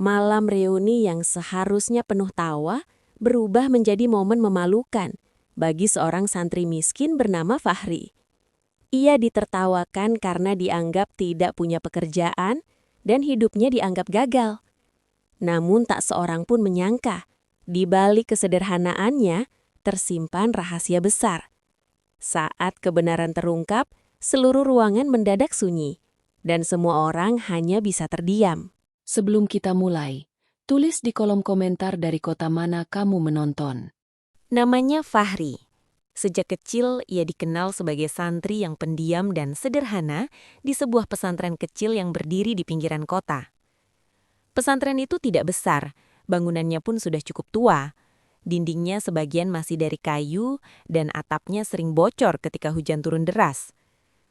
Malam reuni yang seharusnya penuh tawa berubah menjadi momen memalukan bagi seorang santri miskin bernama Fahri. Ia ditertawakan karena dianggap tidak punya pekerjaan dan hidupnya dianggap gagal. Namun tak seorang pun menyangka, di balik kesederhanaannya tersimpan rahasia besar. Saat kebenaran terungkap, seluruh ruangan mendadak sunyi, dan semua orang hanya bisa terdiam. Sebelum kita mulai, tulis di kolom komentar dari kota mana kamu menonton. Namanya Fahri. Sejak kecil, ia dikenal sebagai santri yang pendiam dan sederhana di sebuah pesantren kecil yang berdiri di pinggiran kota. Pesantren itu tidak besar, bangunannya pun sudah cukup tua. Dindingnya sebagian masih dari kayu dan atapnya sering bocor ketika hujan turun deras.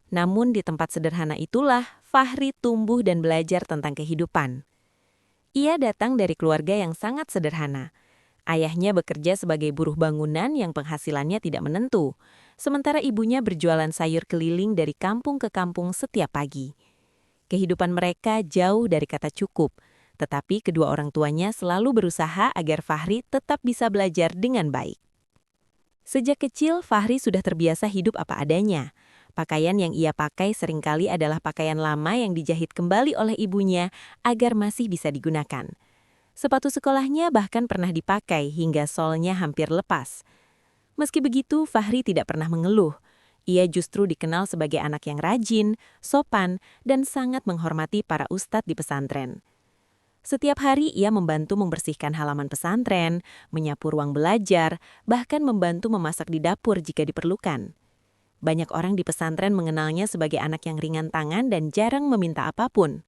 Namun di tempat sederhana itulah Fahri tumbuh dan belajar tentang kehidupan. Ia datang dari keluarga yang sangat sederhana. Ayahnya bekerja sebagai buruh bangunan yang penghasilannya tidak menentu, sementara ibunya berjualan sayur keliling dari kampung ke kampung setiap pagi. Kehidupan mereka jauh dari kata cukup, tetapi kedua orang tuanya selalu berusaha agar Fahri tetap bisa belajar dengan baik. Sejak kecil, Fahri sudah terbiasa hidup apa adanya. Pakaian yang ia pakai seringkali adalah pakaian lama yang dijahit kembali oleh ibunya agar masih bisa digunakan. Sepatu sekolahnya bahkan pernah dipakai hingga solnya hampir lepas. Meski begitu, Fahri tidak pernah mengeluh. Ia justru dikenal sebagai anak yang rajin, sopan, dan sangat menghormati para ustadz di pesantren. Setiap hari ia membantu membersihkan halaman pesantren, menyapu ruang belajar, bahkan membantu memasak di dapur jika diperlukan. Banyak orang di pesantren mengenalnya sebagai anak yang ringan tangan dan jarang meminta apapun.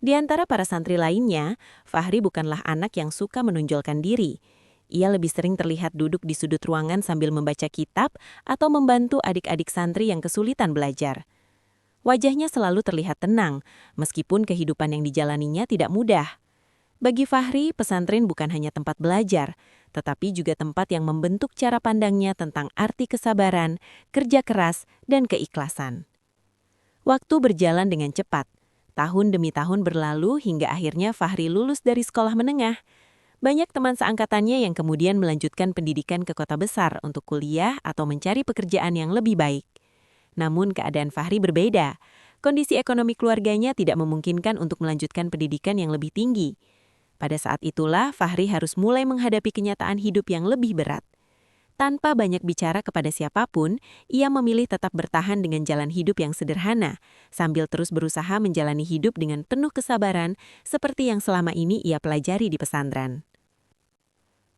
Di antara para santri lainnya, Fahri bukanlah anak yang suka menonjolkan diri. Ia lebih sering terlihat duduk di sudut ruangan sambil membaca kitab atau membantu adik-adik santri yang kesulitan belajar. Wajahnya selalu terlihat tenang, meskipun kehidupan yang dijalaninya tidak mudah. Bagi Fahri, pesantren bukan hanya tempat belajar, tetapi juga tempat yang membentuk cara pandangnya tentang arti kesabaran, kerja keras, dan keikhlasan. Waktu berjalan dengan cepat. Tahun demi tahun berlalu hingga akhirnya Fahri lulus dari sekolah menengah. Banyak teman seangkatannya yang kemudian melanjutkan pendidikan ke kota besar untuk kuliah atau mencari pekerjaan yang lebih baik. Namun keadaan Fahri berbeda. Kondisi ekonomi keluarganya tidak memungkinkan untuk melanjutkan pendidikan yang lebih tinggi. Pada saat itulah Fahri harus mulai menghadapi kenyataan hidup yang lebih berat. Tanpa banyak bicara kepada siapapun, ia memilih tetap bertahan dengan jalan hidup yang sederhana, sambil terus berusaha menjalani hidup dengan penuh kesabaran seperti yang selama ini ia pelajari di pesantren.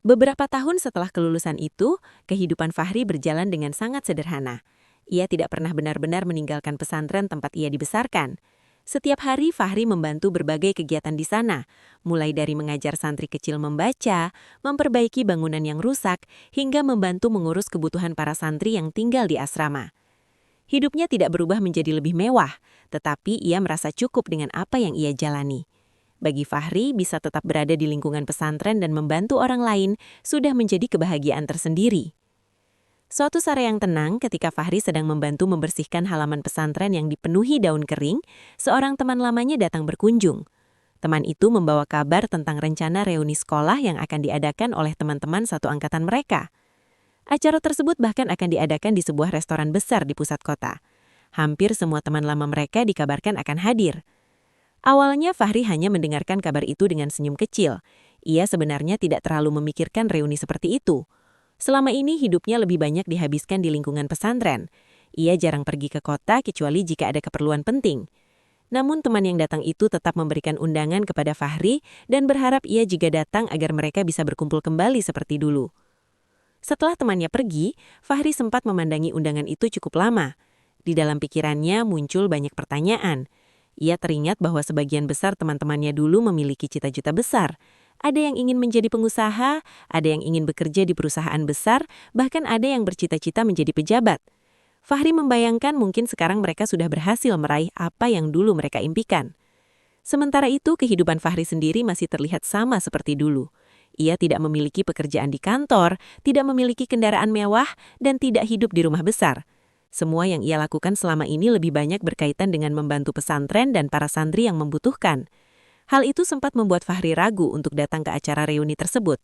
Beberapa tahun setelah kelulusan itu, kehidupan Fahri berjalan dengan sangat sederhana. Ia tidak pernah benar-benar meninggalkan pesantren tempat ia dibesarkan. Setiap hari Fahri membantu berbagai kegiatan di sana, mulai dari mengajar santri kecil membaca, memperbaiki bangunan yang rusak, hingga membantu mengurus kebutuhan para santri yang tinggal di asrama. Hidupnya tidak berubah menjadi lebih mewah, tetapi ia merasa cukup dengan apa yang ia jalani. Bagi Fahri, bisa tetap berada di lingkungan pesantren dan membantu orang lain sudah menjadi kebahagiaan tersendiri. Suatu sore yang tenang ketika Fahri sedang membantu membersihkan halaman pesantren yang dipenuhi daun kering, seorang teman lamanya datang berkunjung. Teman itu membawa kabar tentang rencana reuni sekolah yang akan diadakan oleh teman-teman satu angkatan mereka. Acara tersebut bahkan akan diadakan di sebuah restoran besar di pusat kota. Hampir semua teman lama mereka dikabarkan akan hadir. Awalnya Fahri hanya mendengarkan kabar itu dengan senyum kecil. Ia sebenarnya tidak terlalu memikirkan reuni seperti itu. Selama ini hidupnya lebih banyak dihabiskan di lingkungan pesantren. Ia jarang pergi ke kota kecuali jika ada keperluan penting. Namun teman yang datang itu tetap memberikan undangan kepada Fahri dan berharap ia juga datang agar mereka bisa berkumpul kembali seperti dulu. Setelah temannya pergi, Fahri sempat memandangi undangan itu cukup lama. Di dalam pikirannya muncul banyak pertanyaan. Ia teringat bahwa sebagian besar teman-temannya dulu memiliki cita-cita besar. Ada yang ingin menjadi pengusaha, ada yang ingin bekerja di perusahaan besar, bahkan ada yang bercita-cita menjadi pejabat. Fahri membayangkan mungkin sekarang mereka sudah berhasil meraih apa yang dulu mereka impikan. Sementara itu, kehidupan Fahri sendiri masih terlihat sama seperti dulu. Ia tidak memiliki pekerjaan di kantor, tidak memiliki kendaraan mewah, dan tidak hidup di rumah besar. Semua yang ia lakukan selama ini lebih banyak berkaitan dengan membantu pesantren dan para santri yang membutuhkan. Hal itu sempat membuat Fahri ragu untuk datang ke acara reuni tersebut.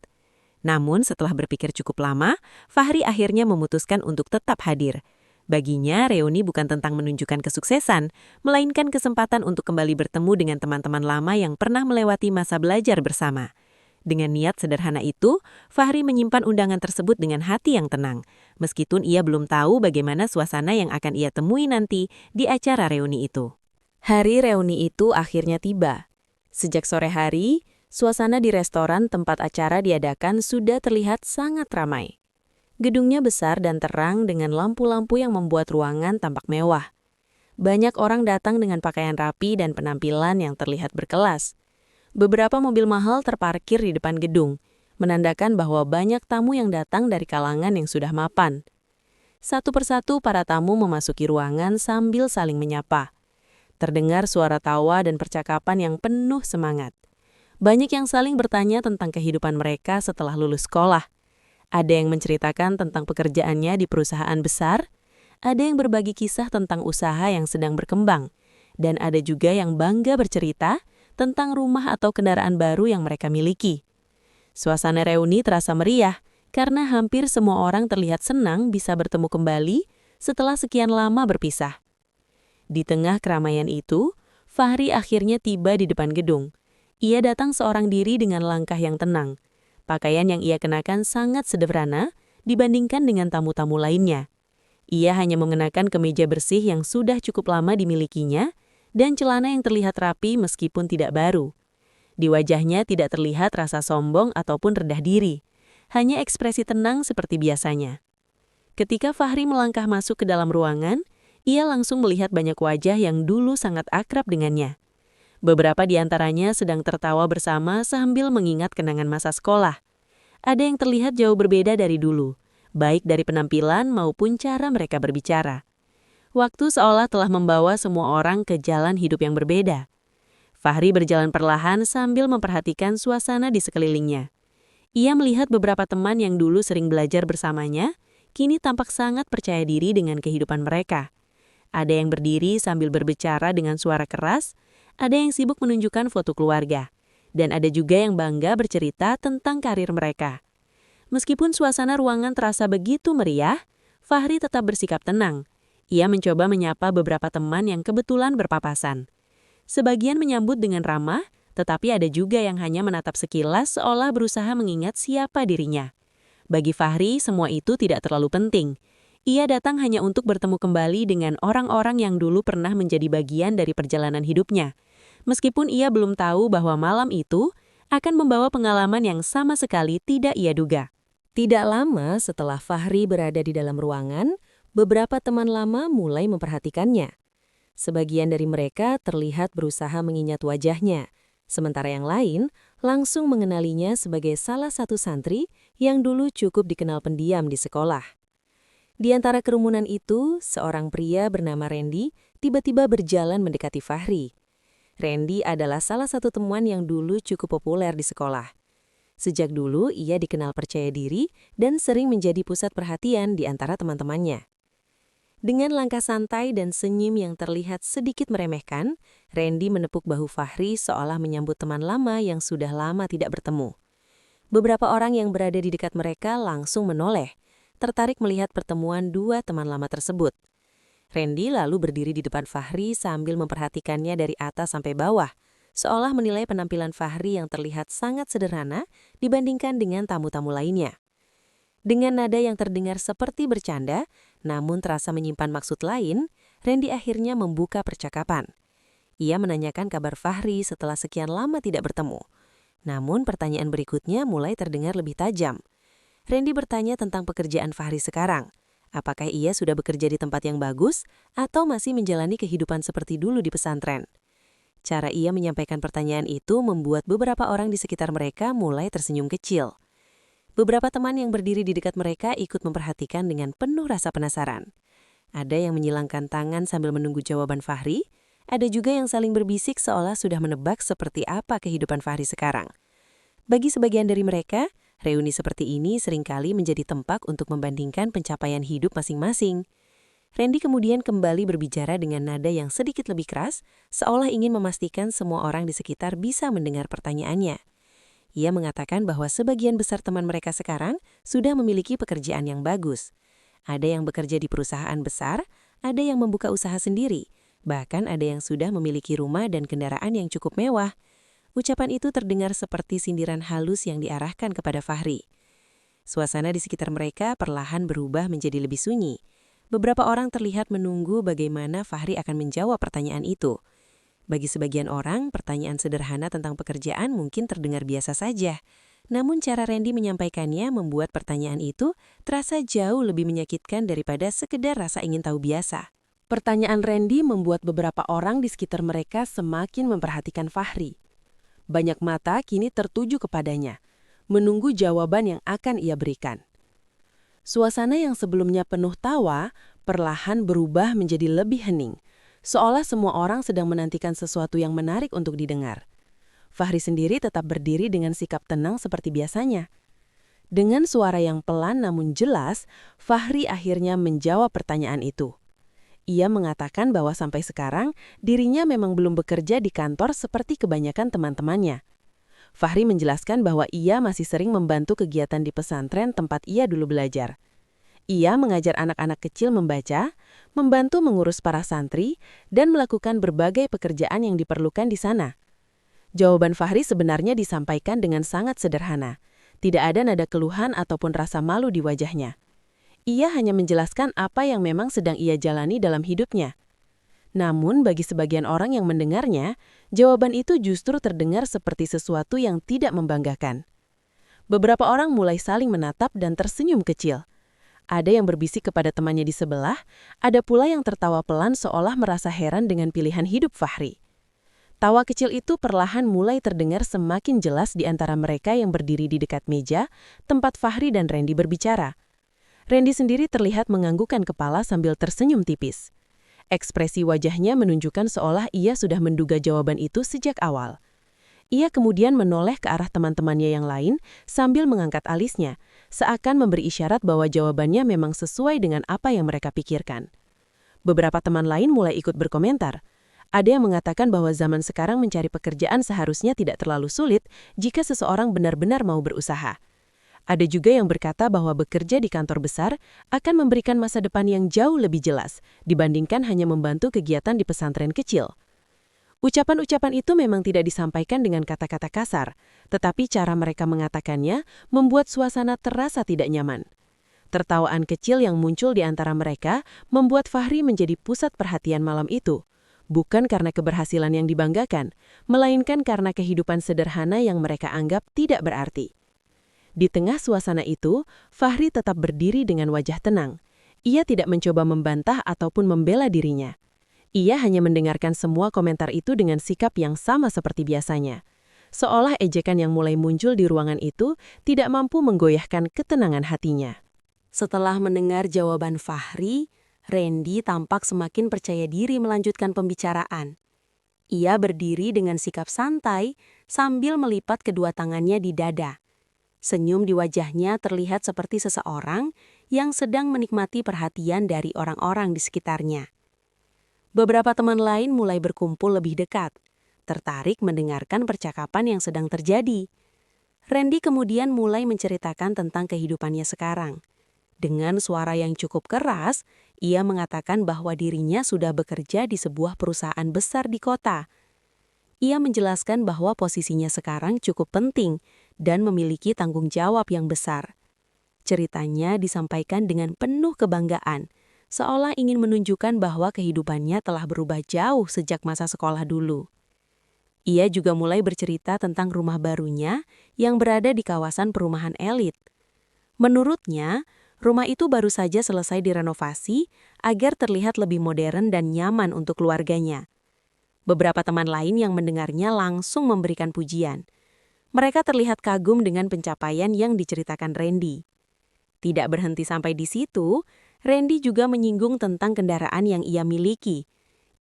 Namun setelah berpikir cukup lama, Fahri akhirnya memutuskan untuk tetap hadir. Baginya, reuni bukan tentang menunjukkan kesuksesan, melainkan kesempatan untuk kembali bertemu dengan teman-teman lama yang pernah melewati masa belajar bersama. Dengan niat sederhana itu, Fahri menyimpan undangan tersebut dengan hati yang tenang, meskipun ia belum tahu bagaimana suasana yang akan ia temui nanti di acara reuni itu. Hari reuni itu akhirnya tiba. Sejak sore hari, suasana di restoran tempat acara diadakan sudah terlihat sangat ramai. Gedungnya besar dan terang dengan lampu-lampu yang membuat ruangan tampak mewah. Banyak orang datang dengan pakaian rapi dan penampilan yang terlihat berkelas. Beberapa mobil mahal terparkir di depan gedung, menandakan bahwa banyak tamu yang datang dari kalangan yang sudah mapan. Satu persatu para tamu memasuki ruangan sambil saling menyapa. Terdengar suara tawa dan percakapan yang penuh semangat. Banyak yang saling bertanya tentang kehidupan mereka setelah lulus sekolah. Ada yang menceritakan tentang pekerjaannya di perusahaan besar, ada yang berbagi kisah tentang usaha yang sedang berkembang, dan ada juga yang bangga bercerita tentang rumah atau kendaraan baru yang mereka miliki. Suasana reuni terasa meriah karena hampir semua orang terlihat senang bisa bertemu kembali setelah sekian lama berpisah. Di tengah keramaian itu, Fahri akhirnya tiba di depan gedung. Ia datang seorang diri dengan langkah yang tenang. Pakaian yang ia kenakan sangat sederhana dibandingkan dengan tamu-tamu lainnya. Ia hanya mengenakan kemeja bersih yang sudah cukup lama dimilikinya dan celana yang terlihat rapi meskipun tidak baru. Di wajahnya tidak terlihat rasa sombong ataupun rendah diri. Hanya ekspresi tenang seperti biasanya. Ketika Fahri melangkah masuk ke dalam ruangan, ia langsung melihat banyak wajah yang dulu sangat akrab dengannya. Beberapa di antaranya sedang tertawa bersama sambil mengingat kenangan masa sekolah. Ada yang terlihat jauh berbeda dari dulu, baik dari penampilan maupun cara mereka berbicara. Waktu seolah telah membawa semua orang ke jalan hidup yang berbeda. Fahri berjalan perlahan sambil memperhatikan suasana di sekelilingnya. Ia melihat beberapa teman yang dulu sering belajar bersamanya, kini tampak sangat percaya diri dengan kehidupan mereka. Ada yang berdiri sambil berbicara dengan suara keras, ada yang sibuk menunjukkan foto keluarga, dan ada juga yang bangga bercerita tentang karir mereka. Meskipun suasana ruangan terasa begitu meriah, Fahri tetap bersikap tenang. Ia mencoba menyapa beberapa teman yang kebetulan berpapasan. Sebagian menyambut dengan ramah, tetapi ada juga yang hanya menatap sekilas seolah berusaha mengingat siapa dirinya. Bagi Fahri, semua itu tidak terlalu penting. Ia datang hanya untuk bertemu kembali dengan orang-orang yang dulu pernah menjadi bagian dari perjalanan hidupnya. Meskipun ia belum tahu bahwa malam itu akan membawa pengalaman yang sama sekali tidak ia duga. Tidak lama setelah Fahri berada di dalam ruangan, beberapa teman lama mulai memperhatikannya. Sebagian dari mereka terlihat berusaha mengingat wajahnya, sementara yang lain langsung mengenalinya sebagai salah satu santri yang dulu cukup dikenal pendiam di sekolah. Di antara kerumunan itu, seorang pria bernama Randy tiba-tiba berjalan mendekati Fahri. Randy adalah salah satu teman yang dulu cukup populer di sekolah. Sejak dulu, ia dikenal percaya diri dan sering menjadi pusat perhatian di antara teman-temannya. Dengan langkah santai dan senyum yang terlihat sedikit meremehkan, Randy menepuk bahu Fahri seolah menyambut teman lama yang sudah lama tidak bertemu. Beberapa orang yang berada di dekat mereka langsung menoleh, tertarik melihat pertemuan dua teman lama tersebut. Randy lalu berdiri di depan Fahri sambil memperhatikannya dari atas sampai bawah, seolah menilai penampilan Fahri yang terlihat sangat sederhana dibandingkan dengan tamu-tamu lainnya. Dengan nada yang terdengar seperti bercanda, namun terasa menyimpan maksud lain, Randy akhirnya membuka percakapan. Ia menanyakan kabar Fahri setelah sekian lama tidak bertemu. Namun pertanyaan berikutnya mulai terdengar lebih tajam. Randy bertanya tentang pekerjaan Fahri sekarang. Apakah ia sudah bekerja di tempat yang bagus atau masih menjalani kehidupan seperti dulu di pesantren? Cara ia menyampaikan pertanyaan itu membuat beberapa orang di sekitar mereka mulai tersenyum kecil. Beberapa teman yang berdiri di dekat mereka ikut memperhatikan dengan penuh rasa penasaran. Ada yang menyilangkan tangan sambil menunggu jawaban Fahri, ada juga yang saling berbisik seolah sudah menebak seperti apa kehidupan Fahri sekarang. Bagi sebagian dari mereka, reuni seperti ini seringkali menjadi tempat untuk membandingkan pencapaian hidup masing-masing. Randy kemudian kembali berbicara dengan nada yang sedikit lebih keras, seolah ingin memastikan semua orang di sekitar bisa mendengar pertanyaannya. Ia mengatakan bahwa sebagian besar teman mereka sekarang sudah memiliki pekerjaan yang bagus. Ada yang bekerja di perusahaan besar, ada yang membuka usaha sendiri, bahkan ada yang sudah memiliki rumah dan kendaraan yang cukup mewah. Ucapan itu terdengar seperti sindiran halus yang diarahkan kepada Fahri. Suasana di sekitar mereka perlahan berubah menjadi lebih sunyi. Beberapa orang terlihat menunggu bagaimana Fahri akan menjawab pertanyaan itu. Bagi sebagian orang, pertanyaan sederhana tentang pekerjaan mungkin terdengar biasa saja. Namun cara Randy menyampaikannya membuat pertanyaan itu terasa jauh lebih menyakitkan daripada sekedar rasa ingin tahu biasa. Pertanyaan Randy membuat beberapa orang di sekitar mereka semakin memperhatikan Fahri. Banyak mata kini tertuju kepadanya, menunggu jawaban yang akan ia berikan. Suasana yang sebelumnya penuh tawa perlahan berubah menjadi lebih hening, seolah semua orang sedang menantikan sesuatu yang menarik untuk didengar. Fahri sendiri tetap berdiri dengan sikap tenang seperti biasanya. Dengan suara yang pelan namun jelas, Fahri akhirnya menjawab pertanyaan itu. Ia mengatakan bahwa sampai sekarang dirinya memang belum bekerja di kantor seperti kebanyakan teman-temannya. Fahri menjelaskan bahwa ia masih sering membantu kegiatan di pesantren tempat ia dulu belajar. Ia mengajar anak-anak kecil membaca, membantu mengurus para santri, dan melakukan berbagai pekerjaan yang diperlukan di sana. Jawaban Fahri sebenarnya disampaikan dengan sangat sederhana. Tidak ada nada keluhan ataupun rasa malu di wajahnya. Ia hanya menjelaskan apa yang memang sedang ia jalani dalam hidupnya. Namun bagi sebagian orang yang mendengarnya, jawaban itu justru terdengar seperti sesuatu yang tidak membanggakan. Beberapa orang mulai saling menatap dan tersenyum kecil. Ada yang berbisik kepada temannya di sebelah, ada pula yang tertawa pelan seolah merasa heran dengan pilihan hidup Fahri. Tawa kecil itu perlahan mulai terdengar semakin jelas di antara mereka yang berdiri di dekat meja, tempat Fahri dan Randy berbicara. Randy sendiri terlihat menganggukkan kepala sambil tersenyum tipis. Ekspresi wajahnya menunjukkan seolah ia sudah menduga jawaban itu sejak awal. Ia kemudian menoleh ke arah teman-temannya yang lain sambil mengangkat alisnya, seakan memberi isyarat bahwa jawabannya memang sesuai dengan apa yang mereka pikirkan. Beberapa teman lain mulai ikut berkomentar. Ada yang mengatakan bahwa zaman sekarang mencari pekerjaan seharusnya tidak terlalu sulit jika seseorang benar-benar mau berusaha. Ada juga yang berkata bahwa bekerja di kantor besar akan memberikan masa depan yang jauh lebih jelas dibandingkan hanya membantu kegiatan di pesantren kecil. Ucapan-ucapan itu memang tidak disampaikan dengan kata-kata kasar, tetapi cara mereka mengatakannya membuat suasana terasa tidak nyaman. Tertawaan kecil yang muncul di antara mereka membuat Fahri menjadi pusat perhatian malam itu, bukan karena keberhasilan yang dibanggakan, melainkan karena kehidupan sederhana yang mereka anggap tidak berarti. Di tengah suasana itu, Fahri tetap berdiri dengan wajah tenang. Ia tidak mencoba membantah ataupun membela dirinya. Ia hanya mendengarkan semua komentar itu dengan sikap yang sama seperti biasanya. Seolah ejekan yang mulai muncul di ruangan itu tidak mampu menggoyahkan ketenangan hatinya. Setelah mendengar jawaban Fahri, Randy tampak semakin percaya diri melanjutkan pembicaraan. Ia berdiri dengan sikap santai sambil melipat kedua tangannya di dada. Senyum di wajahnya terlihat seperti seseorang yang sedang menikmati perhatian dari orang-orang di sekitarnya. Beberapa teman lain mulai berkumpul lebih dekat, tertarik mendengarkan percakapan yang sedang terjadi. Randy kemudian mulai menceritakan tentang kehidupannya sekarang. Dengan suara yang cukup keras, ia mengatakan bahwa dirinya sudah bekerja di sebuah perusahaan besar di kota. Ia menjelaskan bahwa posisinya sekarang cukup penting dan memiliki tanggung jawab yang besar. Ceritanya disampaikan dengan penuh kebanggaan, seolah ingin menunjukkan bahwa kehidupannya telah berubah jauh sejak masa sekolah dulu. Ia juga mulai bercerita tentang rumah barunya yang berada di kawasan perumahan elit. Menurutnya, rumah itu baru saja selesai direnovasi agar terlihat lebih modern dan nyaman untuk keluarganya. Beberapa teman lain yang mendengarnya langsung memberikan pujian. Mereka terlihat kagum dengan pencapaian yang diceritakan Randy. Tidak berhenti sampai di situ, Randy juga menyinggung tentang kendaraan yang ia miliki.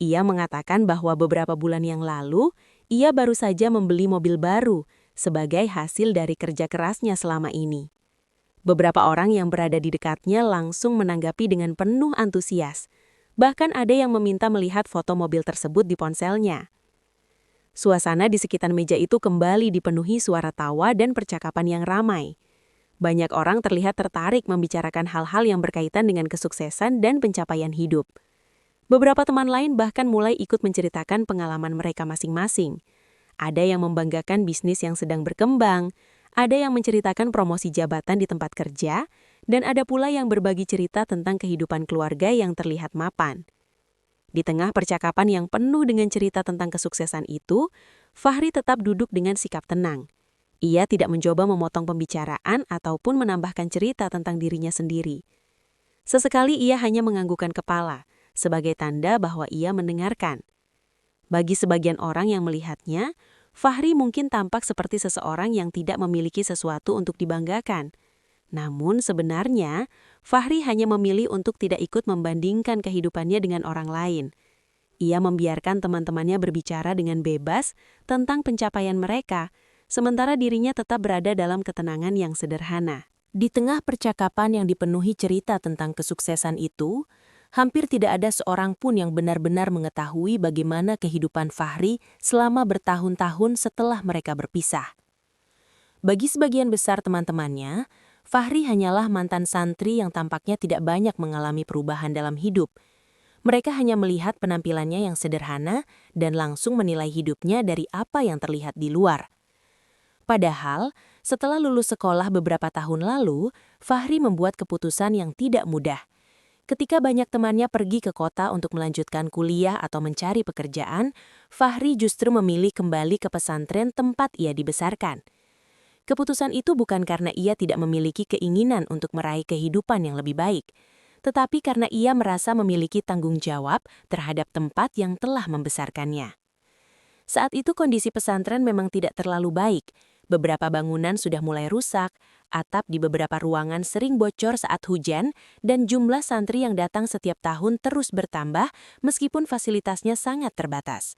Ia mengatakan bahwa beberapa bulan yang lalu, ia baru saja membeli mobil baru sebagai hasil dari kerja kerasnya selama ini. Beberapa orang yang berada di dekatnya langsung menanggapi dengan penuh antusias, Bahkan ada yang meminta melihat foto mobil tersebut di ponselnya. Suasana di sekitar meja itu kembali dipenuhi suara tawa dan percakapan yang ramai. Banyak orang terlihat tertarik membicarakan hal-hal yang berkaitan dengan kesuksesan dan pencapaian hidup. Beberapa teman lain bahkan mulai ikut menceritakan pengalaman mereka masing-masing. Ada yang membanggakan bisnis yang sedang berkembang, ada yang menceritakan promosi jabatan di tempat kerja, dan ada pula yang berbagi cerita tentang kehidupan keluarga yang terlihat mapan. Di tengah percakapan yang penuh dengan cerita tentang kesuksesan itu, Fahri tetap duduk dengan sikap tenang. Ia tidak mencoba memotong pembicaraan ataupun menambahkan cerita tentang dirinya sendiri. Sesekali ia hanya menganggukkan kepala, sebagai tanda bahwa ia mendengarkan. Bagi sebagian orang yang melihatnya, Fahri mungkin tampak seperti seseorang yang tidak memiliki sesuatu untuk dibanggakan. Namun sebenarnya, Fahri hanya memilih untuk tidak ikut membandingkan kehidupannya dengan orang lain. Ia membiarkan teman-temannya berbicara dengan bebas tentang pencapaian mereka, sementara dirinya tetap berada dalam ketenangan yang sederhana. Di tengah percakapan yang dipenuhi cerita tentang kesuksesan itu, hampir tidak ada seorang pun yang benar-benar mengetahui bagaimana kehidupan Fahri selama bertahun-tahun setelah mereka berpisah. Bagi sebagian besar teman-temannya, Fahri hanyalah mantan santri yang tampaknya tidak banyak mengalami perubahan dalam hidup. Mereka hanya melihat penampilannya yang sederhana dan langsung menilai hidupnya dari apa yang terlihat di luar. Padahal, setelah lulus sekolah beberapa tahun lalu, Fahri membuat keputusan yang tidak mudah. Ketika banyak temannya pergi ke kota untuk melanjutkan kuliah atau mencari pekerjaan, Fahri justru memilih kembali ke pesantren tempat ia dibesarkan. Keputusan itu bukan karena ia tidak memiliki keinginan untuk meraih kehidupan yang lebih baik, tetapi karena ia merasa memiliki tanggung jawab terhadap tempat yang telah membesarkannya. Saat itu kondisi pesantren memang tidak terlalu baik. Beberapa bangunan sudah mulai rusak, atap di beberapa ruangan sering bocor saat hujan, dan jumlah santri yang datang setiap tahun terus bertambah meskipun fasilitasnya sangat terbatas.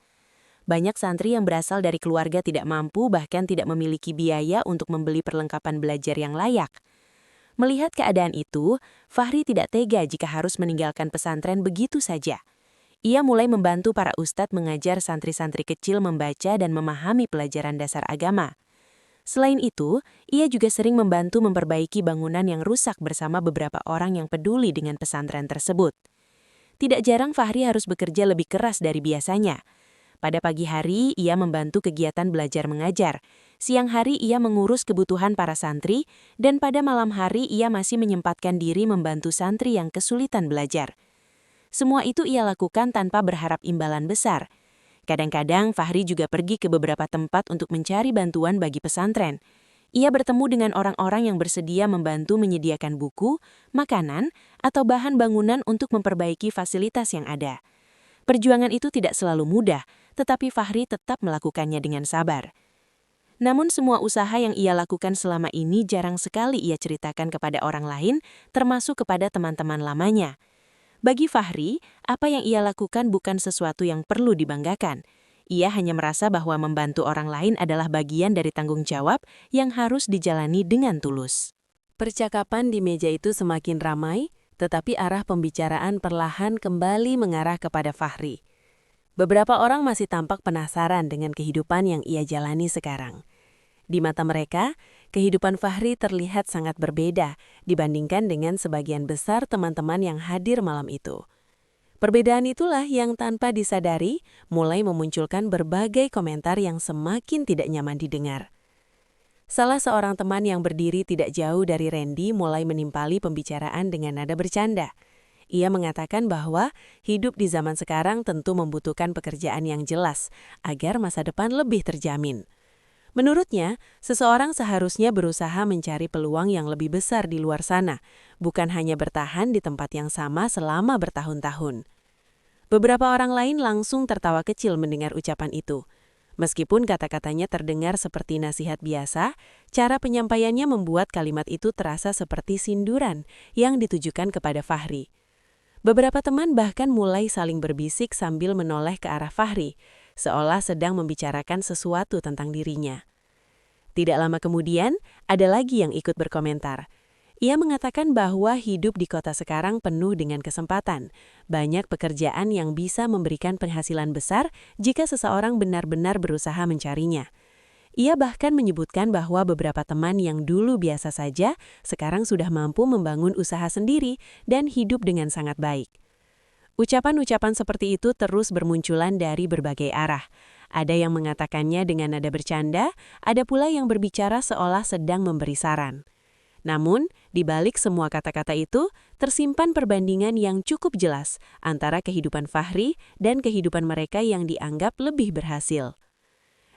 Banyak santri yang berasal dari keluarga tidak mampu bahkan tidak memiliki biaya untuk membeli perlengkapan belajar yang layak. Melihat keadaan itu, Fahri tidak tega jika harus meninggalkan pesantren begitu saja. Ia mulai membantu para ustadz mengajar santri-santri kecil membaca dan memahami pelajaran dasar agama. Selain itu, ia juga sering membantu memperbaiki bangunan yang rusak bersama beberapa orang yang peduli dengan pesantren tersebut. Tidak jarang Fahri harus bekerja lebih keras dari biasanya. Pada pagi hari, ia membantu kegiatan belajar mengajar. Siang hari, ia mengurus kebutuhan para santri, dan pada malam hari, ia masih menyempatkan diri membantu santri yang kesulitan belajar. Semua itu ia lakukan tanpa berharap imbalan besar. Kadang-kadang, Fahri juga pergi ke beberapa tempat untuk mencari bantuan bagi pesantren. Ia bertemu dengan orang-orang yang bersedia membantu menyediakan buku, makanan, atau bahan bangunan untuk memperbaiki fasilitas yang ada. Perjuangan itu tidak selalu mudah, tetapi Fahri tetap melakukannya dengan sabar. Namun semua usaha yang ia lakukan selama ini jarang sekali ia ceritakan kepada orang lain, termasuk kepada teman-teman lamanya. Bagi Fahri, apa yang ia lakukan bukan sesuatu yang perlu dibanggakan. Ia hanya merasa bahwa membantu orang lain adalah bagian dari tanggung jawab yang harus dijalani dengan tulus. Percakapan di meja itu semakin ramai, tetapi arah pembicaraan perlahan kembali mengarah kepada Fahri. Beberapa orang masih tampak penasaran dengan kehidupan yang ia jalani sekarang. Di mata mereka, kehidupan Fahri terlihat sangat berbeda dibandingkan dengan sebagian besar teman-teman yang hadir malam itu. Perbedaan itulah yang tanpa disadari mulai memunculkan berbagai komentar yang semakin tidak nyaman didengar. Salah seorang teman yang berdiri tidak jauh dari Randy mulai menimpali pembicaraan dengan nada bercanda. Ia mengatakan bahwa hidup di zaman sekarang tentu membutuhkan pekerjaan yang jelas agar masa depan lebih terjamin. Menurutnya, seseorang seharusnya berusaha mencari peluang yang lebih besar di luar sana, bukan hanya bertahan di tempat yang sama selama bertahun-tahun. Beberapa orang lain langsung tertawa kecil mendengar ucapan itu. Meskipun kata-katanya terdengar seperti nasihat biasa, cara penyampaiannya membuat kalimat itu terasa seperti sinduran yang ditujukan kepada Fahri. Beberapa teman bahkan mulai saling berbisik sambil menoleh ke arah Fahri, seolah sedang membicarakan sesuatu tentang dirinya. Tidak lama kemudian, ada lagi yang ikut berkomentar. Ia mengatakan bahwa hidup di kota sekarang penuh dengan kesempatan. Banyak pekerjaan yang bisa memberikan penghasilan besar jika seseorang benar-benar berusaha mencarinya. Ia bahkan menyebutkan bahwa beberapa teman yang dulu biasa saja sekarang sudah mampu membangun usaha sendiri dan hidup dengan sangat baik. Ucapan-ucapan seperti itu terus bermunculan dari berbagai arah. Ada yang mengatakannya dengan nada bercanda, ada pula yang berbicara seolah sedang memberi saran. Namun, di balik semua kata-kata itu, tersimpan perbandingan yang cukup jelas antara kehidupan Fahri dan kehidupan mereka yang dianggap lebih berhasil.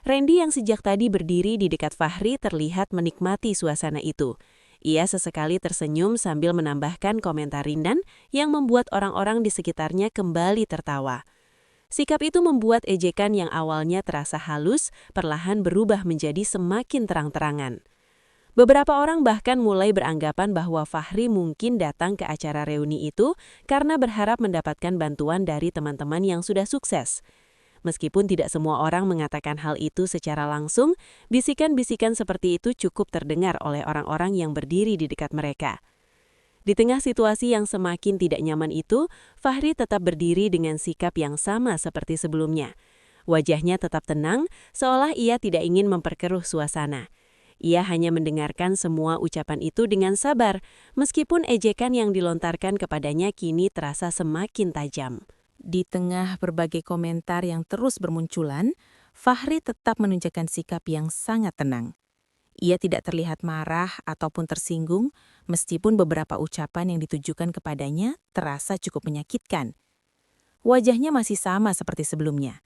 Randy yang sejak tadi berdiri di dekat Fahri terlihat menikmati suasana itu. Ia sesekali tersenyum sambil menambahkan komentar rindan yang membuat orang-orang di sekitarnya kembali tertawa. Sikap itu membuat ejekan yang awalnya terasa halus, perlahan berubah menjadi semakin terang-terangan. Beberapa orang bahkan mulai beranggapan bahwa Fahri mungkin datang ke acara reuni itu karena berharap mendapatkan bantuan dari teman-teman yang sudah sukses. Meskipun tidak semua orang mengatakan hal itu secara langsung, bisikan-bisikan seperti itu cukup terdengar oleh orang-orang yang berdiri di dekat mereka. Di tengah situasi yang semakin tidak nyaman itu, Fahri tetap berdiri dengan sikap yang sama seperti sebelumnya. Wajahnya tetap tenang, seolah ia tidak ingin memperkeruh suasana. Ia hanya mendengarkan semua ucapan itu dengan sabar, meskipun ejekan yang dilontarkan kepadanya kini terasa semakin tajam. Di tengah berbagai komentar yang terus bermunculan, Fahri tetap menunjukkan sikap yang sangat tenang. Ia tidak terlihat marah ataupun tersinggung, meskipun beberapa ucapan yang ditujukan kepadanya terasa cukup menyakitkan. Wajahnya masih sama seperti sebelumnya,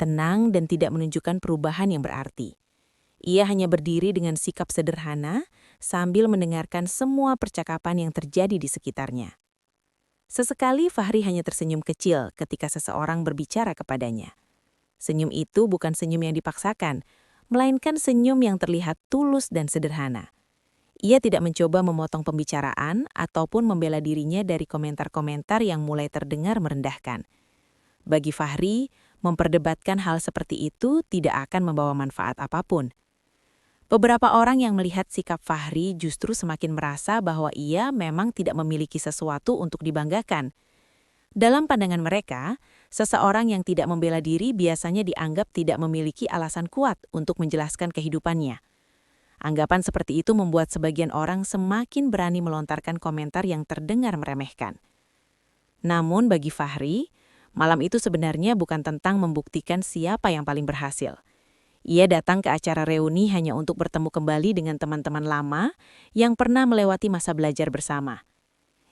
tenang dan tidak menunjukkan perubahan yang berarti. Ia hanya berdiri dengan sikap sederhana sambil mendengarkan semua percakapan yang terjadi di sekitarnya. Sesekali Fahri hanya tersenyum kecil ketika seseorang berbicara kepadanya. Senyum itu bukan senyum yang dipaksakan, melainkan senyum yang terlihat tulus dan sederhana. Ia tidak mencoba memotong pembicaraan ataupun membela dirinya dari komentar-komentar yang mulai terdengar merendahkan. Bagi Fahri, memperdebatkan hal seperti itu tidak akan membawa manfaat apapun. Beberapa orang yang melihat sikap Fahri justru semakin merasa bahwa ia memang tidak memiliki sesuatu untuk dibanggakan. Dalam pandangan mereka, seseorang yang tidak membela diri biasanya dianggap tidak memiliki alasan kuat untuk menjelaskan kehidupannya. Anggapan seperti itu membuat sebagian orang semakin berani melontarkan komentar yang terdengar meremehkan. Namun bagi Fahri, malam itu sebenarnya bukan tentang membuktikan siapa yang paling berhasil. Ia datang ke acara reuni hanya untuk bertemu kembali dengan teman-teman lama yang pernah melewati masa belajar bersama.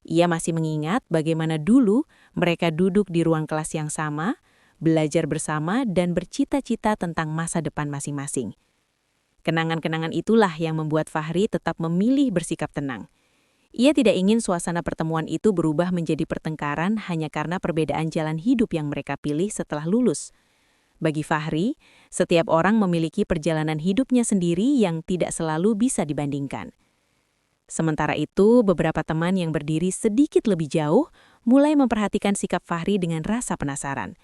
Ia masih mengingat bagaimana dulu mereka duduk di ruang kelas yang sama, belajar bersama dan bercita-cita tentang masa depan masing-masing. Kenangan-kenangan itulah yang membuat Fahri tetap memilih bersikap tenang. Ia tidak ingin suasana pertemuan itu berubah menjadi pertengkaran hanya karena perbedaan jalan hidup yang mereka pilih setelah lulus. Bagi Fahri, setiap orang memiliki perjalanan hidupnya sendiri yang tidak selalu bisa dibandingkan. Sementara itu, beberapa teman yang berdiri sedikit lebih jauh mulai memperhatikan sikap Fahri dengan rasa penasaran.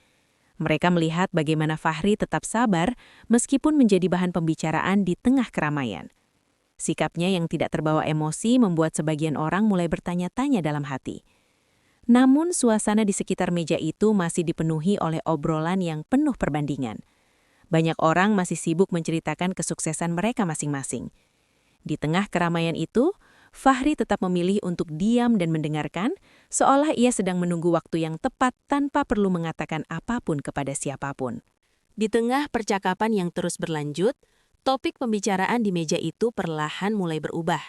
Mereka melihat bagaimana Fahri tetap sabar meskipun menjadi bahan pembicaraan di tengah keramaian. Sikapnya yang tidak terbawa emosi membuat sebagian orang mulai bertanya-tanya dalam hati. Namun suasana di sekitar meja itu masih dipenuhi oleh obrolan yang penuh perbandingan. Banyak orang masih sibuk menceritakan kesuksesan mereka masing-masing. Di tengah keramaian itu, Fahri tetap memilih untuk diam dan mendengarkan, seolah ia sedang menunggu waktu yang tepat tanpa perlu mengatakan apapun kepada siapapun. Di tengah percakapan yang terus berlanjut, topik pembicaraan di meja itu perlahan mulai berubah.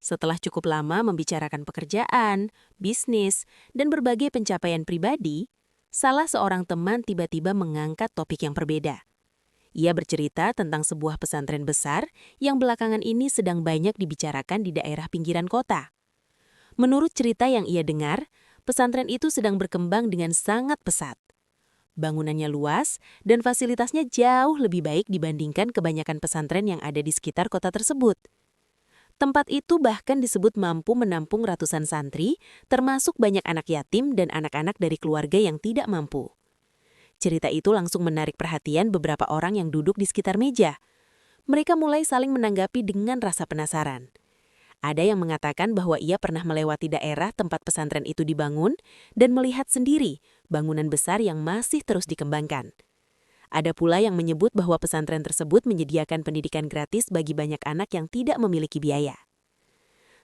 Setelah cukup lama membicarakan pekerjaan, bisnis, dan berbagai pencapaian pribadi, salah seorang teman tiba-tiba mengangkat topik yang berbeda. Ia bercerita tentang sebuah pesantren besar yang belakangan ini sedang banyak dibicarakan di daerah pinggiran kota. Menurut cerita yang ia dengar, pesantren itu sedang berkembang dengan sangat pesat. Bangunannya luas dan fasilitasnya jauh lebih baik dibandingkan kebanyakan pesantren yang ada di sekitar kota tersebut. Tempat itu bahkan disebut mampu menampung ratusan santri, termasuk banyak anak yatim dan anak-anak dari keluarga yang tidak mampu. Cerita itu langsung menarik perhatian beberapa orang yang duduk di sekitar meja. Mereka mulai saling menanggapi dengan rasa penasaran. Ada yang mengatakan bahwa ia pernah melewati daerah tempat pesantren itu dibangun dan melihat sendiri bangunan besar yang masih terus dikembangkan. Ada pula yang menyebut bahwa pesantren tersebut menyediakan pendidikan gratis bagi banyak anak yang tidak memiliki biaya.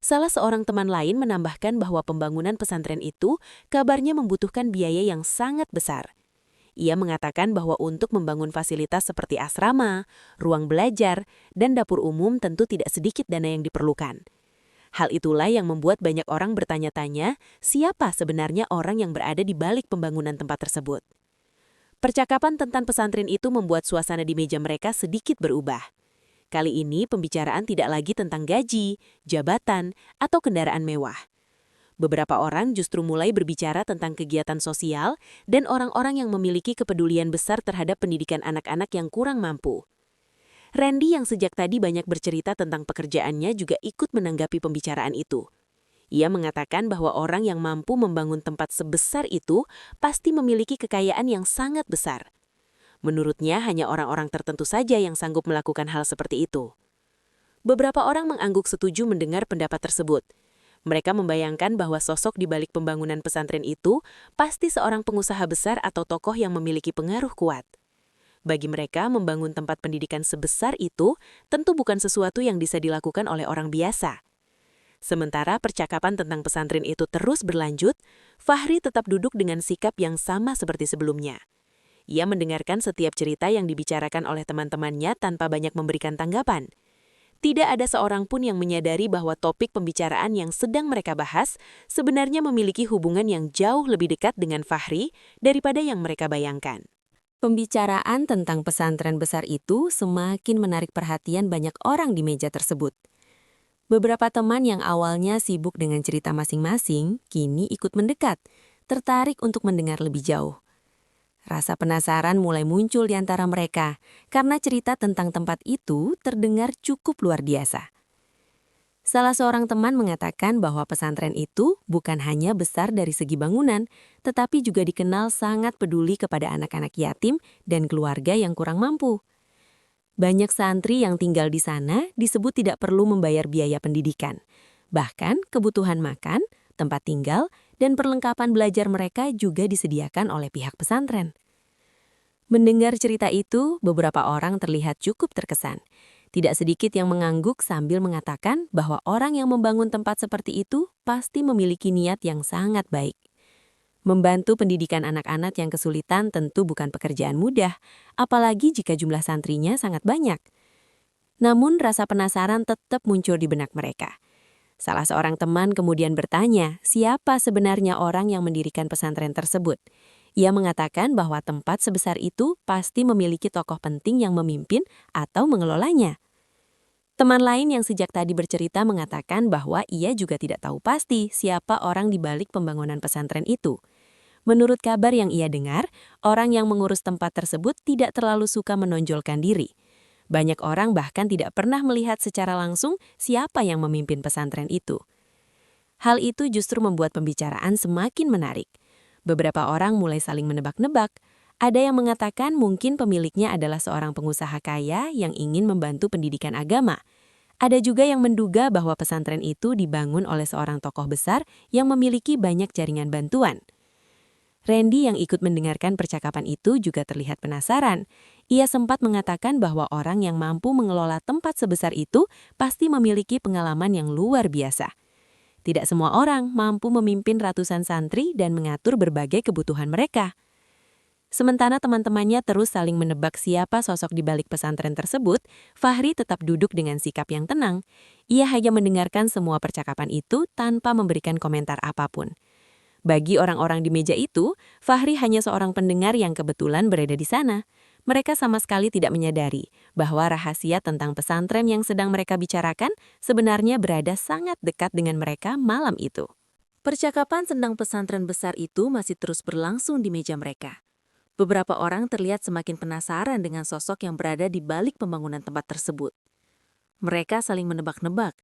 Salah seorang teman lain menambahkan bahwa pembangunan pesantren itu kabarnya membutuhkan biaya yang sangat besar. Ia mengatakan bahwa untuk membangun fasilitas seperti asrama, ruang belajar, dan dapur umum tentu tidak sedikit dana yang diperlukan. Hal itulah yang membuat banyak orang bertanya-tanya siapa sebenarnya orang yang berada di balik pembangunan tempat tersebut. Percakapan tentang pesantren itu membuat suasana di meja mereka sedikit berubah. Kali ini pembicaraan tidak lagi tentang gaji, jabatan, atau kendaraan mewah. Beberapa orang justru mulai berbicara tentang kegiatan sosial dan orang-orang yang memiliki kepedulian besar terhadap pendidikan anak-anak yang kurang mampu. Randy yang sejak tadi banyak bercerita tentang pekerjaannya juga ikut menanggapi pembicaraan itu. Ia mengatakan bahwa orang yang mampu membangun tempat sebesar itu pasti memiliki kekayaan yang sangat besar. Menurutnya hanya orang-orang tertentu saja yang sanggup melakukan hal seperti itu. Beberapa orang mengangguk setuju mendengar pendapat tersebut. Mereka membayangkan bahwa sosok di balik pembangunan pesantren itu pasti seorang pengusaha besar atau tokoh yang memiliki pengaruh kuat. Bagi mereka, membangun tempat pendidikan sebesar itu tentu bukan sesuatu yang bisa dilakukan oleh orang biasa. Sementara percakapan tentang pesantren itu terus berlanjut, Fahri tetap duduk dengan sikap yang sama seperti sebelumnya. Ia mendengarkan setiap cerita yang dibicarakan oleh teman-temannya tanpa banyak memberikan tanggapan. Tidak ada seorang pun yang menyadari bahwa topik pembicaraan yang sedang mereka bahas sebenarnya memiliki hubungan yang jauh lebih dekat dengan Fahri daripada yang mereka bayangkan. Pembicaraan tentang pesantren besar itu semakin menarik perhatian banyak orang di meja tersebut. Beberapa teman yang awalnya sibuk dengan cerita masing-masing, kini ikut mendekat, tertarik untuk mendengar lebih jauh. Rasa penasaran mulai muncul di antara mereka, karena cerita tentang tempat itu terdengar cukup luar biasa. Salah seorang teman mengatakan bahwa pesantren itu bukan hanya besar dari segi bangunan, tetapi juga dikenal sangat peduli kepada anak-anak yatim dan keluarga yang kurang mampu. Banyak santri yang tinggal di sana disebut tidak perlu membayar biaya pendidikan. Bahkan kebutuhan makan, tempat tinggal, dan perlengkapan belajar mereka juga disediakan oleh pihak pesantren. Mendengar cerita itu, beberapa orang terlihat cukup terkesan. Tidak sedikit yang mengangguk sambil mengatakan bahwa orang yang membangun tempat seperti itu pasti memiliki niat yang sangat baik. Membantu pendidikan anak-anak yang kesulitan tentu bukan pekerjaan mudah, apalagi jika jumlah santrinya sangat banyak. Namun rasa penasaran tetap muncul di benak mereka. Salah seorang teman kemudian bertanya, siapa sebenarnya orang yang mendirikan pesantren tersebut? Ia mengatakan bahwa tempat sebesar itu pasti memiliki tokoh penting yang memimpin atau mengelolanya. Teman lain yang sejak tadi bercerita mengatakan bahwa ia juga tidak tahu pasti siapa orang di balik pembangunan pesantren itu. Menurut kabar yang ia dengar, orang yang mengurus tempat tersebut tidak terlalu suka menonjolkan diri. Banyak orang bahkan tidak pernah melihat secara langsung siapa yang memimpin pesantren itu. Hal itu justru membuat pembicaraan semakin menarik. Beberapa orang mulai saling menebak-nebak. Ada yang mengatakan mungkin pemiliknya adalah seorang pengusaha kaya yang ingin membantu pendidikan agama. Ada juga yang menduga bahwa pesantren itu dibangun oleh seorang tokoh besar yang memiliki banyak jaringan bantuan. Randy yang ikut mendengarkan percakapan itu juga terlihat penasaran. Ia sempat mengatakan bahwa orang yang mampu mengelola tempat sebesar itu pasti memiliki pengalaman yang luar biasa. Tidak semua orang mampu memimpin ratusan santri dan mengatur berbagai kebutuhan mereka. Sementara teman-temannya terus saling menebak siapa sosok di balik pesantren tersebut, Fahri tetap duduk dengan sikap yang tenang. Ia hanya mendengarkan semua percakapan itu tanpa memberikan komentar apapun. Bagi orang-orang di meja itu, Fahri hanya seorang pendengar yang kebetulan berada di sana. Mereka sama sekali tidak menyadari bahwa rahasia tentang pesantren yang sedang mereka bicarakan sebenarnya berada sangat dekat dengan mereka malam itu. Percakapan tentang pesantren besar itu masih terus berlangsung di meja mereka. Beberapa orang terlihat semakin penasaran dengan sosok yang berada di balik pembangunan tempat tersebut. Mereka saling menebak-nebak,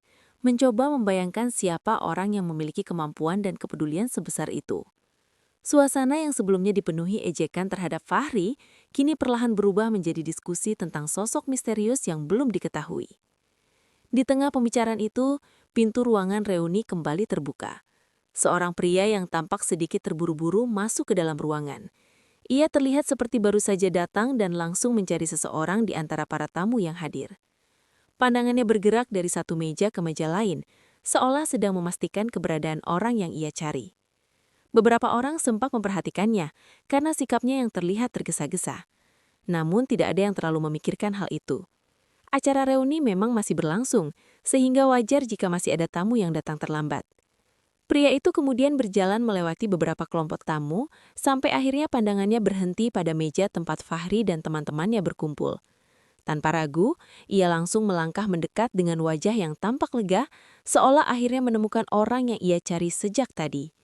mencoba membayangkan siapa orang yang memiliki kemampuan dan kepedulian sebesar itu. Suasana yang sebelumnya dipenuhi ejekan terhadap Fahri, kini perlahan berubah menjadi diskusi tentang sosok misterius yang belum diketahui. Di tengah pembicaraan itu, pintu ruangan reuni kembali terbuka. Seorang pria yang tampak sedikit terburu-buru masuk ke dalam ruangan. Ia terlihat seperti baru saja datang dan langsung mencari seseorang di antara para tamu yang hadir. Pandangannya bergerak dari satu meja ke meja lain, seolah sedang memastikan keberadaan orang yang ia cari. Beberapa orang sempat memperhatikannya karena sikapnya yang terlihat tergesa-gesa. Namun tidak ada yang terlalu memikirkan hal itu. Acara reuni memang masih berlangsung, sehingga wajar jika masih ada tamu yang datang terlambat. Pria itu kemudian berjalan melewati beberapa kelompok tamu, sampai akhirnya pandangannya berhenti pada meja tempat Fahri dan teman-temannya berkumpul. Tanpa ragu, ia langsung melangkah mendekat dengan wajah yang tampak lega, seolah akhirnya menemukan orang yang ia cari sejak tadi.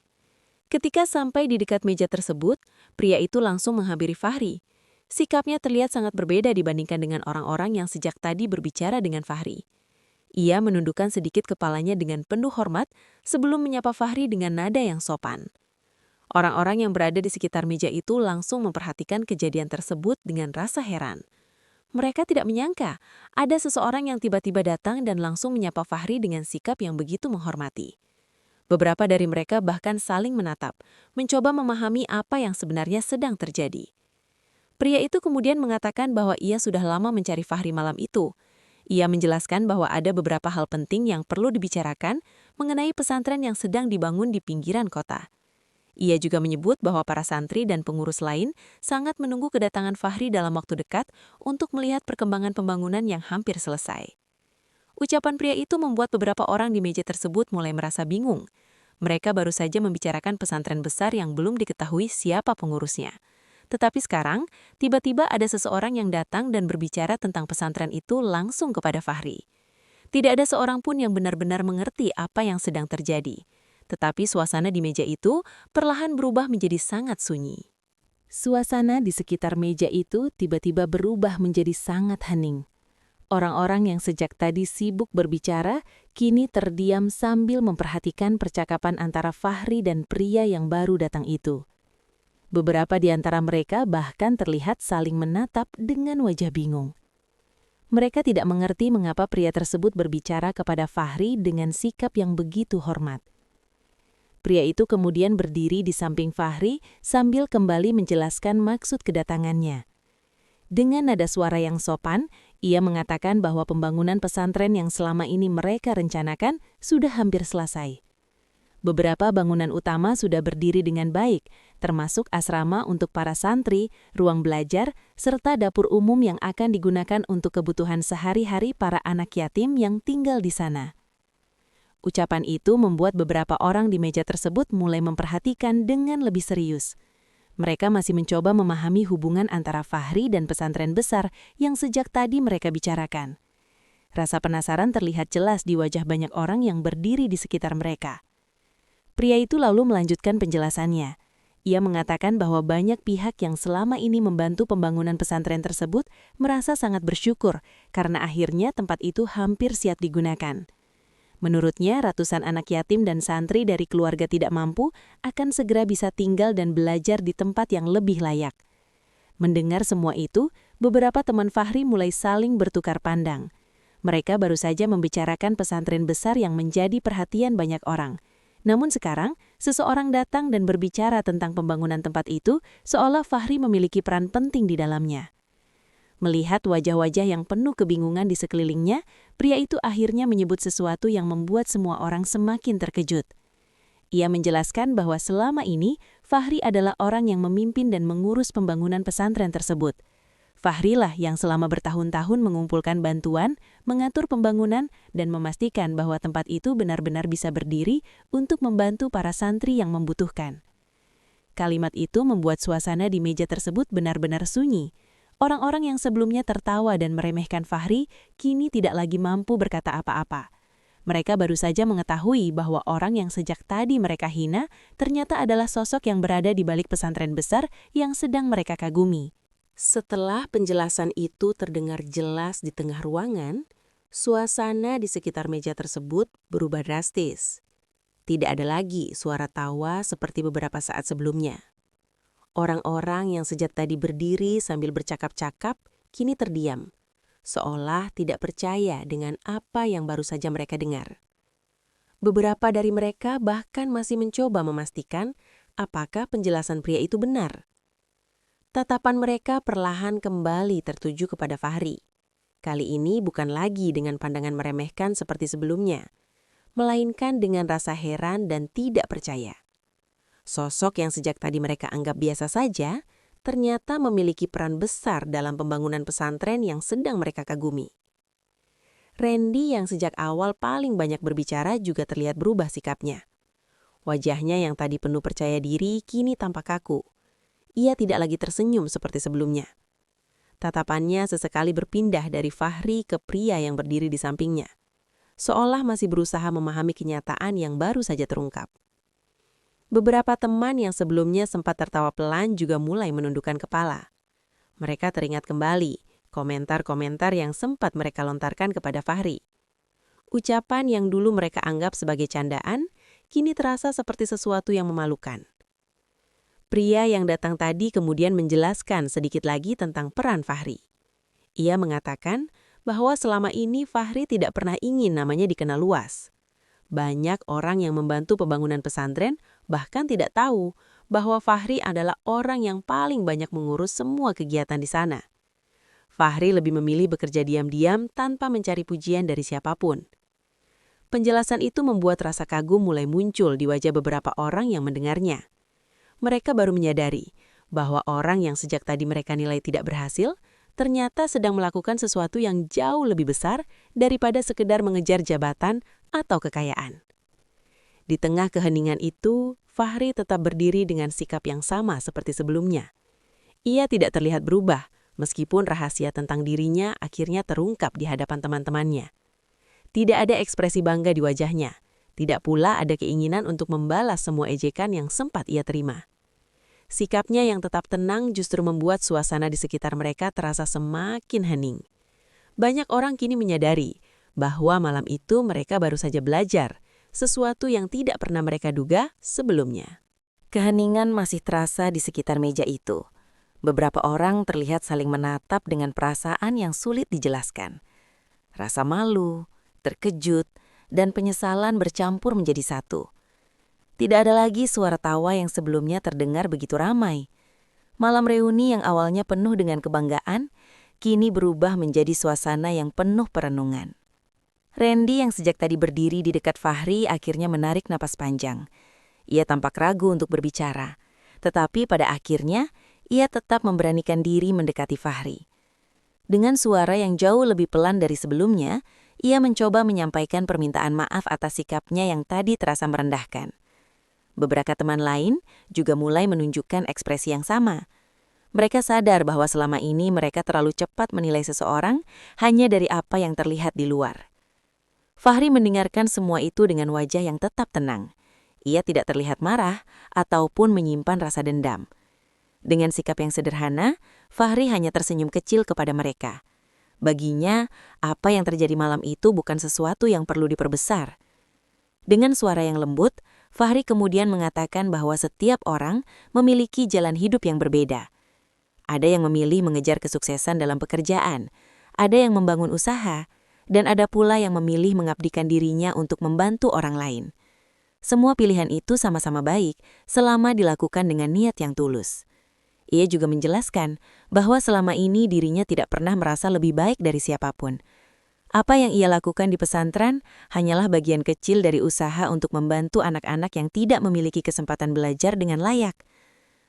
Ketika sampai di dekat meja tersebut, pria itu langsung menghampiri Fahri. Sikapnya terlihat sangat berbeda dibandingkan dengan orang-orang yang sejak tadi berbicara dengan Fahri. Ia menundukkan sedikit kepalanya dengan penuh hormat sebelum menyapa Fahri dengan nada yang sopan. Orang-orang yang berada di sekitar meja itu langsung memperhatikan kejadian tersebut dengan rasa heran. Mereka tidak menyangka ada seseorang yang tiba-tiba datang dan langsung menyapa Fahri dengan sikap yang begitu menghormati. Beberapa dari mereka bahkan saling menatap, mencoba memahami apa yang sebenarnya sedang terjadi. Pria itu kemudian mengatakan bahwa ia sudah lama mencari Fahri malam itu. Ia menjelaskan bahwa ada beberapa hal penting yang perlu dibicarakan mengenai pesantren yang sedang dibangun di pinggiran kota. Ia juga menyebut bahwa para santri dan pengurus lain sangat menunggu kedatangan Fahri dalam waktu dekat untuk melihat perkembangan pembangunan yang hampir selesai. Ucapan pria itu membuat beberapa orang di meja tersebut mulai merasa bingung. Mereka baru saja membicarakan pesantren besar yang belum diketahui siapa pengurusnya. Tetapi sekarang, tiba-tiba ada seseorang yang datang dan berbicara tentang pesantren itu langsung kepada Fahri. Tidak ada seorang pun yang benar-benar mengerti apa yang sedang terjadi. Tetapi suasana di meja itu perlahan berubah menjadi sangat sunyi. Suasana di sekitar meja itu tiba-tiba berubah menjadi sangat hening. Orang-orang yang sejak tadi sibuk berbicara, kini terdiam sambil memperhatikan percakapan antara Fahri dan pria yang baru datang itu. Beberapa di antara mereka bahkan terlihat saling menatap dengan wajah bingung. Mereka tidak mengerti mengapa pria tersebut berbicara kepada Fahri dengan sikap yang begitu hormat. Pria itu kemudian berdiri di samping Fahri sambil kembali menjelaskan maksud kedatangannya. Dengan nada suara yang sopan, ia mengatakan bahwa pembangunan pesantren yang selama ini mereka rencanakan sudah hampir selesai. Beberapa bangunan utama sudah berdiri dengan baik, termasuk asrama untuk para santri, ruang belajar, serta dapur umum yang akan digunakan untuk kebutuhan sehari-hari para anak yatim yang tinggal di sana. Ucapan itu membuat beberapa orang di meja tersebut mulai memperhatikan dengan lebih serius. Mereka masih mencoba memahami hubungan antara Fahri dan pesantren besar yang sejak tadi mereka bicarakan. Rasa penasaran terlihat jelas di wajah banyak orang yang berdiri di sekitar mereka. Pria itu lalu melanjutkan penjelasannya. Ia mengatakan bahwa banyak pihak yang selama ini membantu pembangunan pesantren tersebut merasa sangat bersyukur karena akhirnya tempat itu hampir siap digunakan. Menurutnya, ratusan anak yatim dan santri dari keluarga tidak mampu akan segera bisa tinggal dan belajar di tempat yang lebih layak. Mendengar semua itu, beberapa teman Fahri mulai saling bertukar pandang. Mereka baru saja membicarakan pesantren besar yang menjadi perhatian banyak orang. Namun sekarang, seseorang datang dan berbicara tentang pembangunan tempat itu, seolah Fahri memiliki peran penting di dalamnya. Melihat wajah-wajah yang penuh kebingungan di sekelilingnya, pria itu akhirnya menyebut sesuatu yang membuat semua orang semakin terkejut. Ia menjelaskan bahwa selama ini, Fahri adalah orang yang memimpin dan mengurus pembangunan pesantren tersebut. Fahri lah yang selama bertahun-tahun mengumpulkan bantuan, mengatur pembangunan, dan memastikan bahwa tempat itu benar-benar bisa berdiri untuk membantu para santri yang membutuhkan. Kalimat itu membuat suasana di meja tersebut benar-benar sunyi. Orang-orang yang sebelumnya tertawa dan meremehkan Fahri, kini tidak lagi mampu berkata apa-apa. Mereka baru saja mengetahui bahwa orang yang sejak tadi mereka hina, ternyata adalah sosok yang berada di balik pesantren besar yang sedang mereka kagumi. Setelah penjelasan itu terdengar jelas di tengah ruangan, suasana di sekitar meja tersebut berubah drastis. Tidak ada lagi suara tawa seperti beberapa saat sebelumnya. Orang-orang yang sejak tadi berdiri sambil bercakap-cakap kini terdiam, seolah tidak percaya dengan apa yang baru saja mereka dengar. Beberapa dari mereka bahkan masih mencoba memastikan apakah penjelasan pria itu benar. Tatapan mereka perlahan kembali tertuju kepada Fahri. Kali ini bukan lagi dengan pandangan meremehkan seperti sebelumnya, melainkan dengan rasa heran dan tidak percaya. Sosok yang sejak tadi mereka anggap biasa saja, ternyata memiliki peran besar dalam pembangunan pesantren yang sedang mereka kagumi. Randy yang sejak awal paling banyak berbicara juga terlihat berubah sikapnya. Wajahnya yang tadi penuh percaya diri kini tampak kaku. Ia tidak lagi tersenyum seperti sebelumnya. Tatapannya sesekali berpindah dari Fahri ke pria yang berdiri di sampingnya, seolah masih berusaha memahami kenyataan yang baru saja terungkap. Beberapa teman yang sebelumnya sempat tertawa pelan juga mulai menundukkan kepala. Mereka teringat kembali komentar-komentar yang sempat mereka lontarkan kepada Fahri. Ucapan yang dulu mereka anggap sebagai candaan, kini terasa seperti sesuatu yang memalukan. Pria yang datang tadi kemudian menjelaskan sedikit lagi tentang peran Fahri. Ia mengatakan bahwa selama ini Fahri tidak pernah ingin namanya dikenal luas. Banyak orang yang membantu pembangunan pesantren bahkan tidak tahu bahwa Fahri adalah orang yang paling banyak mengurus semua kegiatan di sana. Fahri lebih memilih bekerja diam-diam tanpa mencari pujian dari siapapun. Penjelasan itu membuat rasa kagum mulai muncul di wajah beberapa orang yang mendengarnya. Mereka baru menyadari bahwa orang yang sejak tadi mereka nilai tidak berhasil, ternyata sedang melakukan sesuatu yang jauh lebih besar daripada sekedar mengejar jabatan atau kekayaan. Di tengah keheningan itu, Fahri tetap berdiri dengan sikap yang sama seperti sebelumnya. Ia tidak terlihat berubah, meskipun rahasia tentang dirinya akhirnya terungkap di hadapan teman-temannya. Tidak ada ekspresi bangga di wajahnya, tidak pula ada keinginan untuk membalas semua ejekan yang sempat ia terima. Sikapnya yang tetap tenang justru membuat suasana di sekitar mereka terasa semakin hening. Banyak orang kini menyadari bahwa malam itu mereka baru saja belajar, sesuatu yang tidak pernah mereka duga sebelumnya. Keheningan masih terasa di sekitar meja itu. Beberapa orang terlihat saling menatap dengan perasaan yang sulit dijelaskan. Rasa malu, terkejut, dan penyesalan bercampur menjadi satu. Tidak ada lagi suara tawa yang sebelumnya terdengar begitu ramai. Malam reuni yang awalnya penuh dengan kebanggaan, kini berubah menjadi suasana yang penuh perenungan. Randy yang sejak tadi berdiri di dekat Fahri akhirnya menarik napas panjang. Ia tampak ragu untuk berbicara, tetapi pada akhirnya ia tetap memberanikan diri mendekati Fahri. Dengan suara yang jauh lebih pelan dari sebelumnya, ia mencoba menyampaikan permintaan maaf atas sikapnya yang tadi terasa merendahkan. Beberapa teman lain juga mulai menunjukkan ekspresi yang sama. Mereka sadar bahwa selama ini mereka terlalu cepat menilai seseorang hanya dari apa yang terlihat di luar. Fahri mendengarkan semua itu dengan wajah yang tetap tenang. Ia tidak terlihat marah ataupun menyimpan rasa dendam. Dengan sikap yang sederhana, Fahri hanya tersenyum kecil kepada mereka. Baginya, apa yang terjadi malam itu bukan sesuatu yang perlu diperbesar. Dengan suara yang lembut, Fahri kemudian mengatakan bahwa setiap orang memiliki jalan hidup yang berbeda. Ada yang memilih mengejar kesuksesan dalam pekerjaan, ada yang membangun usaha, dan ada pula yang memilih mengabdikan dirinya untuk membantu orang lain. Semua pilihan itu sama-sama baik selama dilakukan dengan niat yang tulus. Ia juga menjelaskan bahwa selama ini dirinya tidak pernah merasa lebih baik dari siapapun. Apa yang ia lakukan di pesantren hanyalah bagian kecil dari usaha untuk membantu anak-anak yang tidak memiliki kesempatan belajar dengan layak.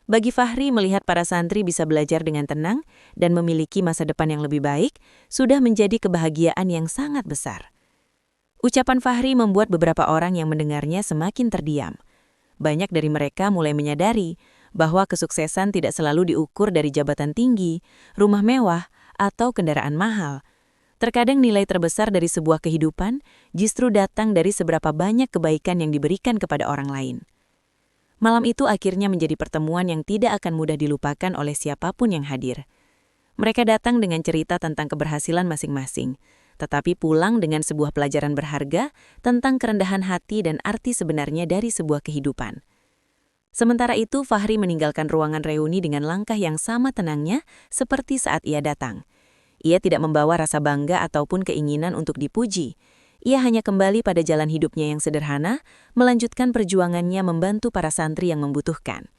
Bagi Fahri, melihat para santri bisa belajar dengan tenang dan memiliki masa depan yang lebih baik, sudah menjadi kebahagiaan yang sangat besar. Ucapan Fahri membuat beberapa orang yang mendengarnya semakin terdiam. Banyak dari mereka mulai menyadari bahwa kesuksesan tidak selalu diukur dari jabatan tinggi, rumah mewah, atau kendaraan mahal. Terkadang nilai terbesar dari sebuah kehidupan justru datang dari seberapa banyak kebaikan yang diberikan kepada orang lain. Malam itu akhirnya menjadi pertemuan yang tidak akan mudah dilupakan oleh siapapun yang hadir. Mereka datang dengan cerita tentang keberhasilan masing-masing, tetapi pulang dengan sebuah pelajaran berharga tentang kerendahan hati dan arti sebenarnya dari sebuah kehidupan. Sementara itu, Fahri meninggalkan ruangan reuni dengan langkah yang sama tenangnya seperti saat ia datang. Ia tidak membawa rasa bangga ataupun keinginan untuk dipuji. Ia hanya kembali pada jalan hidupnya yang sederhana, melanjutkan perjuangannya membantu para santri yang membutuhkan.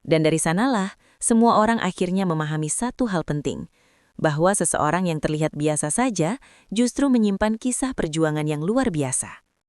Dan dari sanalah, semua orang akhirnya memahami satu hal penting, bahwa seseorang yang terlihat biasa saja justru menyimpan kisah perjuangan yang luar biasa.